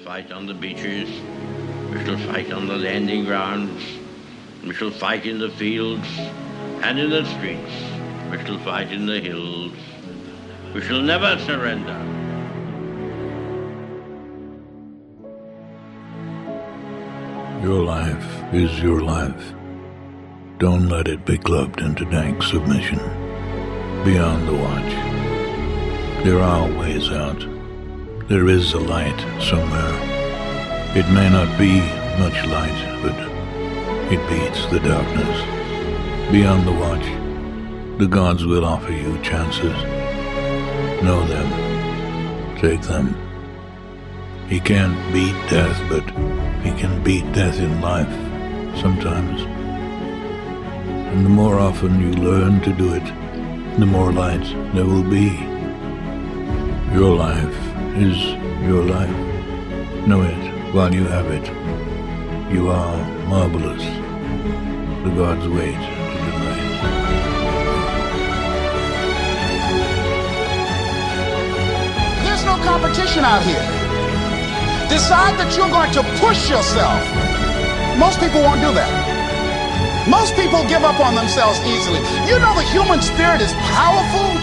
fight on the beaches. We shall fight on the landing grounds. We shall fight in the fields and in the streets. We shall fight in the hills. We shall never surrender. Your life is your life. Don't let it be clubbed into dank submission. Beyond the watch, there are ways out. There is a light somewhere. It may not be much light, but it beats the darkness. Beyond the watch, the gods will offer you chances. Know them. Take them. He can't beat death, but he can beat death in life, sometimes. And the more often you learn to do it, the more light there will be. Your life is your life. Know it while you have it. You are marvelous. The gods wait to delight. There's no competition out here. Decide that you're going to push yourself. Most people won't do that. Most people give up on themselves easily. You know the human spirit is powerful.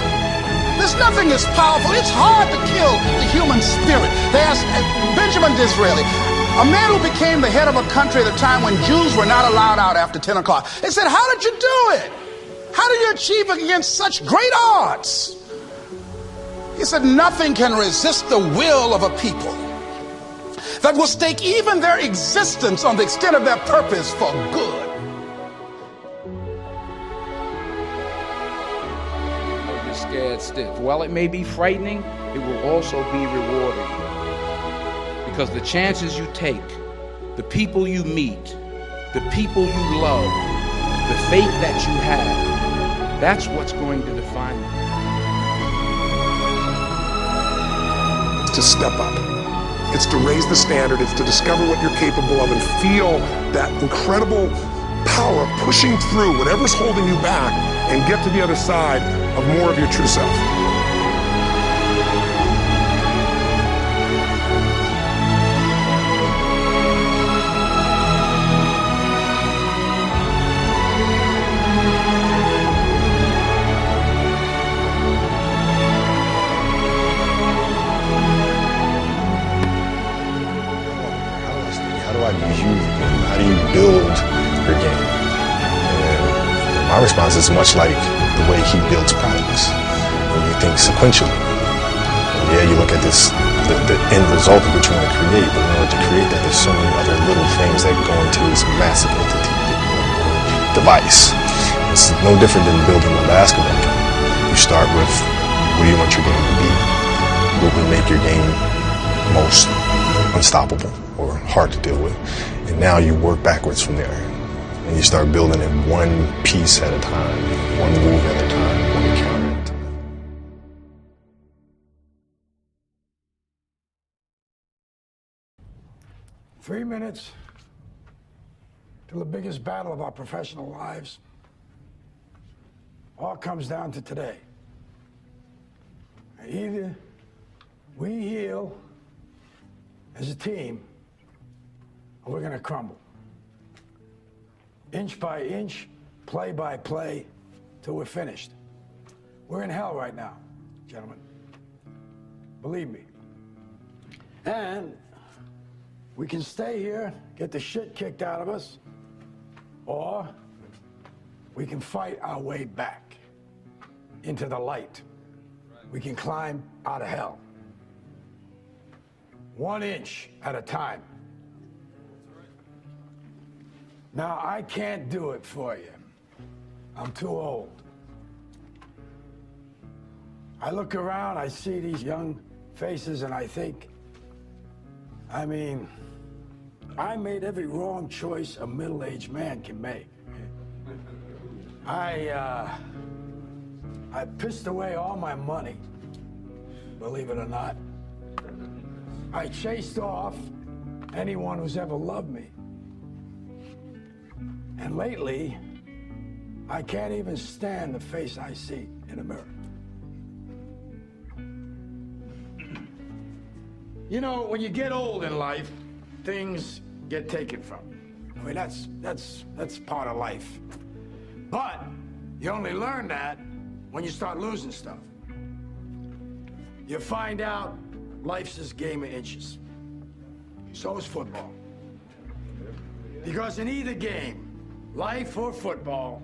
There's nothing as powerful. It's hard to kill the human spirit. They asked Benjamin Disraeli, a man who became the head of a country at a time when Jews were not allowed out after 10 o'clock. They said, how did you do it? How did you achieve it against such great odds? He said, nothing can resist the will of a people that will stake even their existence on the extent of their purpose for good. You're scared stiff. While it may be frightening, it will also be rewarding. Because the chances you take, the people you meet, the people you love, the faith that you have, that's what's going to define you. To step up. It's to raise the standard. It's to discover what you're capable of and feel that incredible power pushing through whatever's holding you back and get to the other side of more of your true self. How do you build your game? And my response is much like the way he builds products. When you think sequentially, and yeah, you look at this, the end result of what you want to create, but in order to create that, there's so many other little things that go into this massive entity or device. It's no different than building a basketball game. You start with, what do you want your game to be? What would make your game most unstoppable or hard to deal with? And now you work backwards from there. And you start building it one piece at a time, one move at a time, one encounter at a time. Three minutes to the biggest battle of our professional lives. All comes down to today. Either we heal as a team, or we're going to crumble. Inch by inch, play by play, till we're finished. We're in hell right now, gentlemen. Believe me. And we can stay here, get the shit kicked out of us, or we can fight our way back into the light. We can climb out of hell. 1 inch at a time. Now, I can't do it for you. I'm too old. I look around, I see these young faces, and I think, I mean, I made every wrong choice a middle-aged man can make. I pissed away all my money, believe it or not. I chased off anyone who's ever loved me. And lately, I can't even stand the face I see in the mirror. You know, when you get old in life, things get taken from you. I mean, that's part of life. But you only learn that when you start losing stuff. You find out life's this game of inches. So is football. Because in either game, life or football,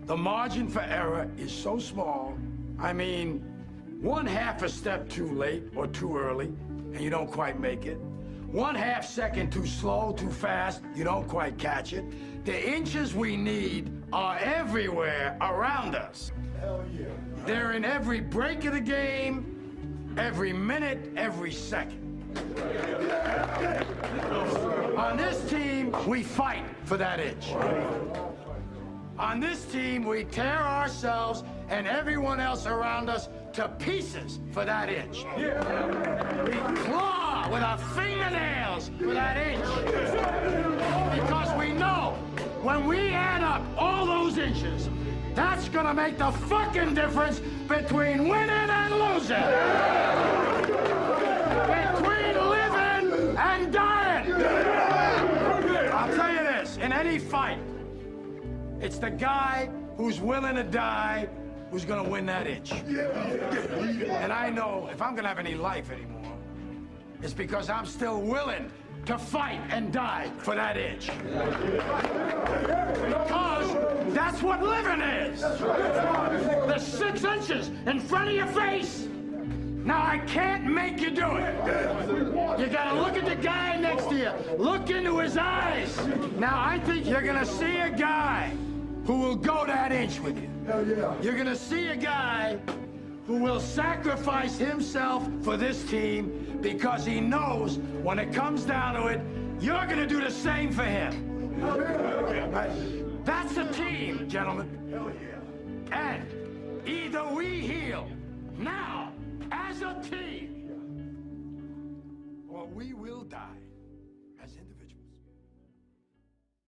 the margin for error is so small. I mean, 1/2 a step too late or too early, and you don't quite make it. 1/2 second too slow, too fast, you don't quite catch it. The inches we need are everywhere around us. Hell yeah. They're in every break of the game, every minute, every second. On this team, we fight for that inch. On this team, we tear ourselves and everyone else around us to pieces for that inch. We claw with our fingernails for that inch. Because we know when we add up all those inches, that's gonna make the fucking difference between winning and losing. Between living and dying. I'll tell you this, in any fight, it's the guy who's willing to die who's gonna win that inch. And I know if I'm gonna have any life anymore, it's because I'm still willing to fight and die for that inch. Because that's what living is. The 6 inches in front of your face. Now, I can't make you do it. You gotta look at the guy next to you. Look into his eyes. Now, I think you're gonna see a guy who will go that inch with you. Hell yeah. You're gonna see a guy who will sacrifice himself for this team because he knows when it comes down to it, you're gonna do the same for him. Right? That's a team, gentlemen. Hell yeah. And either we heal now as a team, or we will die.